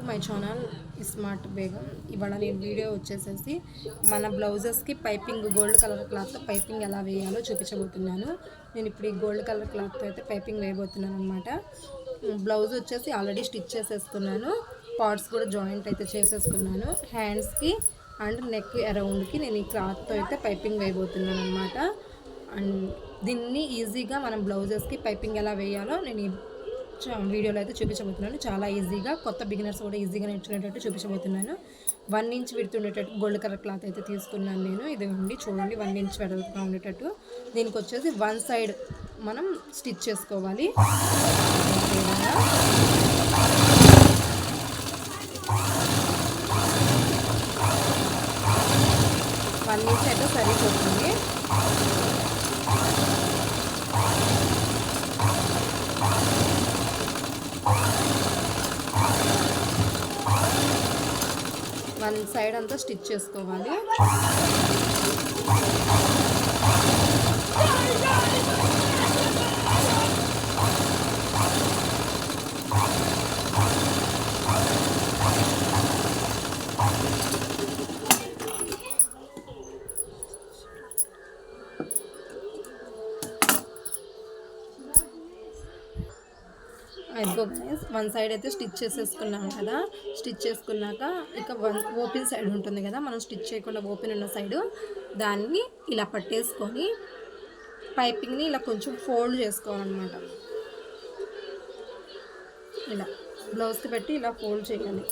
My channel smart Begum. ఇవాళ నేను video వచ్చేసేసి మన బ్లౌజెస్కి పైపింగ్ గోల్డ్ కలర్ క్లాత్తో పైపింగ్ ఎలా వేయాలో చూపించబోతున్నాను. నేను ఇప్పుడు ఈ గోల్డ్ కలర్ క్లాత్తో అయితే పైపింగ్ వేయబోతున్నాను అనమాట. బ్లౌజ్ వచ్చేసి ఆల్రెడీ స్టిచ్ చేసేసుకున్నాను, పార్ట్స్ కూడా జాయింట్ అయితే చేసేసుకున్నాను. హ్యాండ్స్కి అండ్ నెక్ అరౌండ్కి నేను ఈ క్లాత్తో అయితే పైపింగ్ వేయబోతున్నాను అనమాట. అండ్ దీన్ని ఈజీగా మనం బ్లౌజెస్కి పైపింగ్ ఎలా వేయాలో నేను వీడియోలో అయితే చూపించబోతున్నాను. చాలా ఈజీగా కొత్త బిగినర్స్ కూడా ఈజీగా నేర్చుకునేటట్టు చూపించబోతున్నాను. 1 ఇంచ్ విడ్త్ ఉండేటట్టు గోల్డ్ కలర్ క్లాత్ అయితే తీసుకున్నాను నేను. ఇది ఉండి చూడండి, 1 ఇంచ్ వెడల్పుగా ఉండేటట్టు. దీనికి వచ్చేసి 1 సైడ్ మనం స్టిచ్ చేసుకోవాలి. 1 ఇంచ్ అయితే సరిపోతుంది. వన్ సైడ్ అంతా స్టిచ్ చేసుకోవాలి. ఇదిగో గైస్, 1 సైడ్ అయితే స్టిచ్ చేసేసుకున్నాం కదా. స్టిచ్ చేసుకున్నాక ఇక ఓపెన్ సైడ్ ఉంటుంది కదా, మనం స్టిచ్ చేయకుండా ఓపెన్ ఉన్న సైడు దాన్ని ఇలా పట్టేసుకొని పైపింగ్ని ఇలా కొంచెం ఫోల్డ్ చేసుకోవాలన్నమాట. ఇలా బ్లౌజ్కి పెట్టి ఇలా ఫోల్డ్ చేయాలి.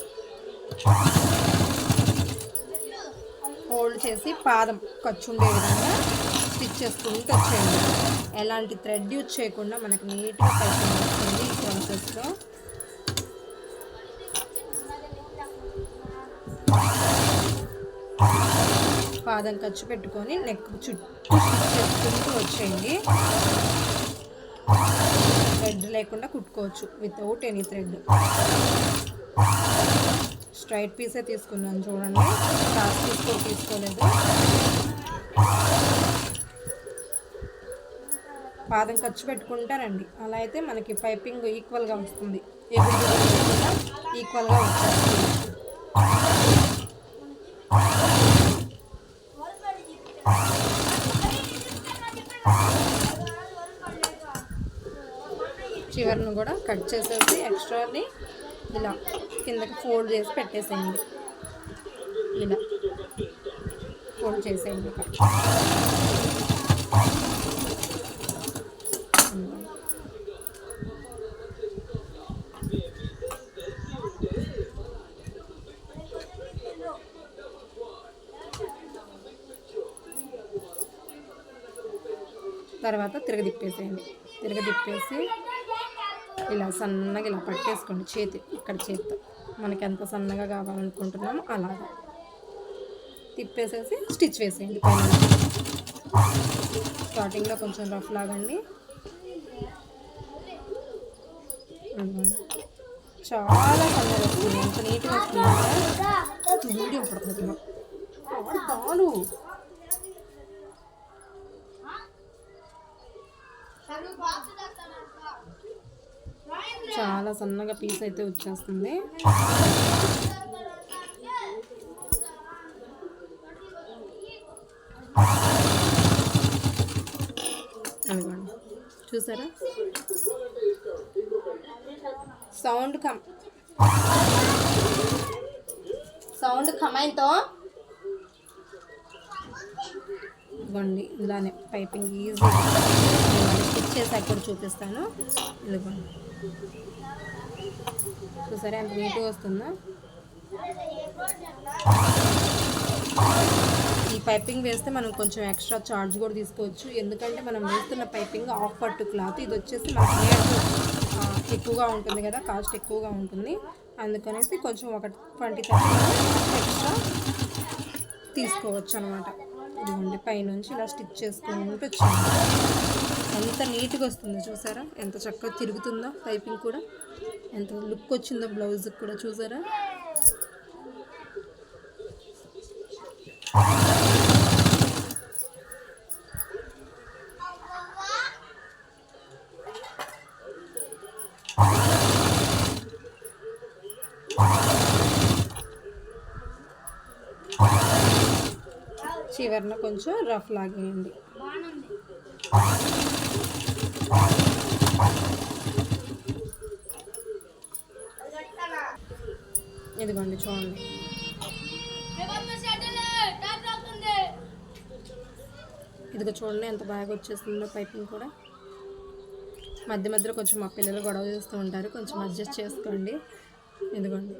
ఫోల్డ్ చేసి పాదం ఖర్చు ఉండే విధంగా స్టిచ్ చేసుకుంటూ వచ్చేయండి. ఎలాంటి థ్రెడ్ యూజ్ చేయకుండా మనకు నీట్గా పైపింగ్ వస్తుంది ఈ ప్రాసెస్లో. పాదం ఖర్చు పెట్టుకొని నెక్ చుట్టూ స్టిచ్ చేసుకుంటూ వచ్చేయండి. థ్రెడ్ లేకుండా కుట్టుకోవచ్చు వితౌట్ ఎనీ థ్రెడ్. స్ట్రైట్ పీసే తీసుకున్నాను చూడండి, క్రాస్ పీస్ తీసుకోలేదు. పాదం ఖర్చు పెట్టుకుంటారండి, అలా అయితే మనకి పైపింగ్ ఈక్వల్గా వస్తుంది. ఈక్వల్గా వచ్చేస్తుంది. చివరిని కూడా కట్ చేసేసి ఎక్స్ట్రాని ఇలా కిందకి ఫోల్డ్ చేసి పెట్టేసేయండి. ఇలా ఫోల్డ్ చేసేయండి. తర్వాత తిరగదిప్పేసేయండి. తిరగదిప్పేసి ఇలా సన్నగా ఇలా పట్టేసుకోండి. చేతితో మనకి ఎంత సన్నగా కావాలనుకుంటున్నామో అలాగా తిప్పేసేసి స్టిచ్ వేసేయండి. పైన స్టార్టింగ్లో కొంచెం రఫ్ లాగండి. చాలా సన్నగా వస్తుంది, ఎంత నీట్గా వస్తుంది. వీడియో పడుతుంది చాలు. చాలా సన్నగా పీస్ అయితే వచ్చేస్తుంది. అనుకోండి, చూసారా? సౌండ్ కమైన్తో ఇదిగోండి. ఇలానే పైపింగ్ ఈజీ స్టిచ్ చేసాక కూడా చూపిస్తాను. ఇదిగోండి, చూసారా ఎంత నీట్గా వస్తుందో. ఈ పైపింగ్ వేస్తే మనం కొంచెం ఎక్స్ట్రా ఛార్జ్ కూడా తీసుకోవచ్చు. ఎందుకంటే మనం వేస్తున్న పైపింగ్ హాఫ్ పట్టు క్లాత్, ఇది వచ్చేసి మనకి ఎక్కువగా ఉంటుంది కదా, కాస్ట్ ఎక్కువగా ఉంటుంది. అందుకనేసి కొంచెం ఒక 20-30 ఎక్స్ట్రా తీసుకోవచ్చు అనమాట. ఇదిగోండి, పైనుంచి ఇలా స్టిచ్ చేసుకుంటూ వచ్చాను. ఎంత నీట్గా వస్తుందో చూసారా, ఎంత చక్కగా తిరుగుతుందో. పైపింగ్ కూడా ఎంత లుక్ వచ్చిందో బ్లౌజ్కి కూడా చూసారా. చివరిన కొంచెం రఫ్ లాగేయండి. ఇదిగోండి చూడండి. ఇదిగో చూడండి ఎంత బాగా వచ్చేస్తుందో పైపింగ్ కూడా. మధ్య మధ్యలో కొంచెం మా పిల్లలు గొడవ చేస్తూ ఉంటారు, కొంచెం అడ్జస్ట్ చేసుకోండి. ఇదిగోండి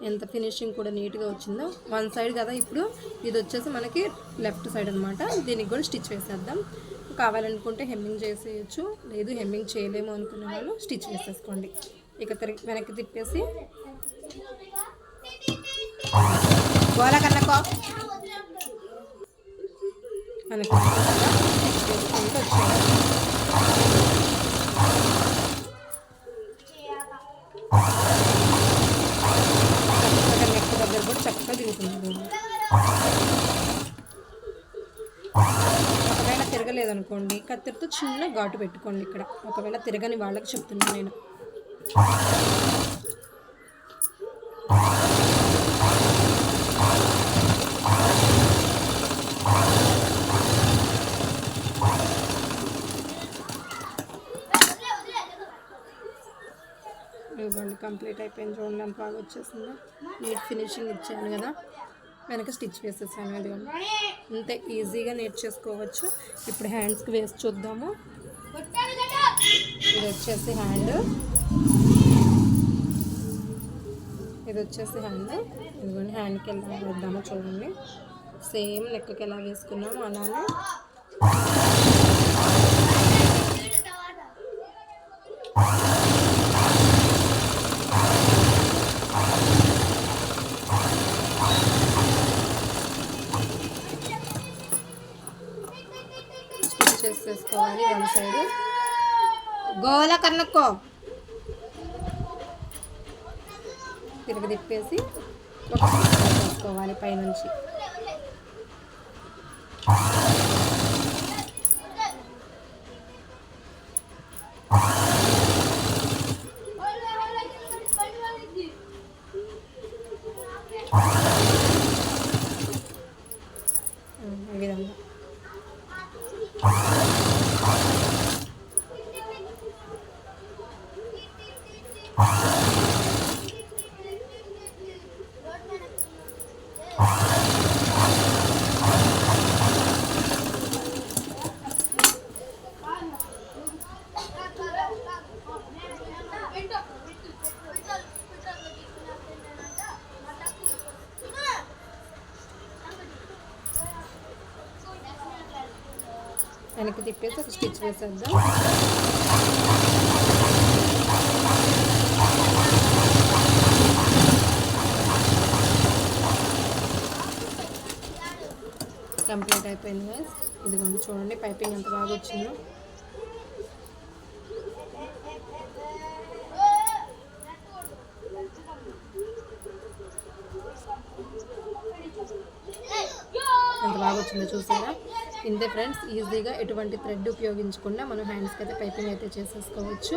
ఎంత ఫినిషింగ్ కూడా నీట్గా వచ్చిందో. వన్ సైడ్ కదా, ఇప్పుడు ఇది వచ్చేసి మనకి లెఫ్ట్ సైడ్ అనమాట. దీనికి కూడా స్టిచ్ వేసేద్దాం. కావాలనుకుంటే హెమ్మింగ్ చేసేయచ్చు, లేదు హెమ్మింగ్ చేయలేము అనుకునే వాళ్ళు స్టిచ్ వేసేసుకోండి. ఇక వెనక్కి తిప్పేసి గోల కన్నకో వెనక్కి స్టిచ్ వేసుకుంటూ వచ్చేయాలి. దగ్గర కూడా చక్కగా దిగుతుంది. ఒకవేళ తిరగలేదనుకోండి, కత్తెరతో చిన్న ఘాటు పెట్టుకోండి ఇక్కడ. ఒకవేళ తిరగని వాళ్ళకి చెప్తున్నాను నేను. ఇవ్వండి కంప్లీట్ అయిపోయింది. చూడండి ఎంత బాగా వచ్చేసిందో. నీట్ ఫినిషింగ్ ఇచ్చాను కదా, వెనక స్టిచ్ వేసేసాను. ఇదిగోండి అంతే ఈజీగా నేర్చేసుకోవచ్చు. ఇప్పుడు హ్యాండ్స్కి వేసి చూద్దాము. ఇది వచ్చేసి హ్యాండ్, ఇది వచ్చేసి హ్యాండ్. ఇదిగోండి హ్యాండ్కి ఎలా వేద్దామో చూడండి. సేమ్ నెక్కి ఎలా వేసుకున్నాము అలానే స్టిచ్ చేసేసుకోవాలి. వన్ సైడ్ గోల కన్నక్కో తిరిగి తిప్పేసి ఒక స్టిచ్ వేసుకోవాలి పైనుంచి. ఈ విధంగా వెనక్కి తిప్పేసి ఒక స్టిచ్ వేసేద్దాం. కంప్లీట్ అయిపోయింది గైస్. ఇదిగోండి చూడండి పైపింగ్ ఎంత బాగా వచ్చిందో. ఎంత బాగా వచ్చిందో చూసారా. ఇంతే ఫ్రెండ్స్, ఈజీగా ఎటువంటి థ్రెడ్ ఉపయోగించకుండా మనం హ్యాండ్స్కి అయితే పైపింగ్ అయితే చేసేసుకోవచ్చు.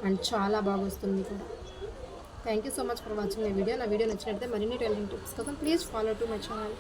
అండ్ చాలా బాగా వస్తుంది కూడా. Thank you so much for watching my video. నా వీడియో నచ్చినట్లయితే మరిన్ని టైలరింగ్ టిప్స్ కోసం please follow to my channel.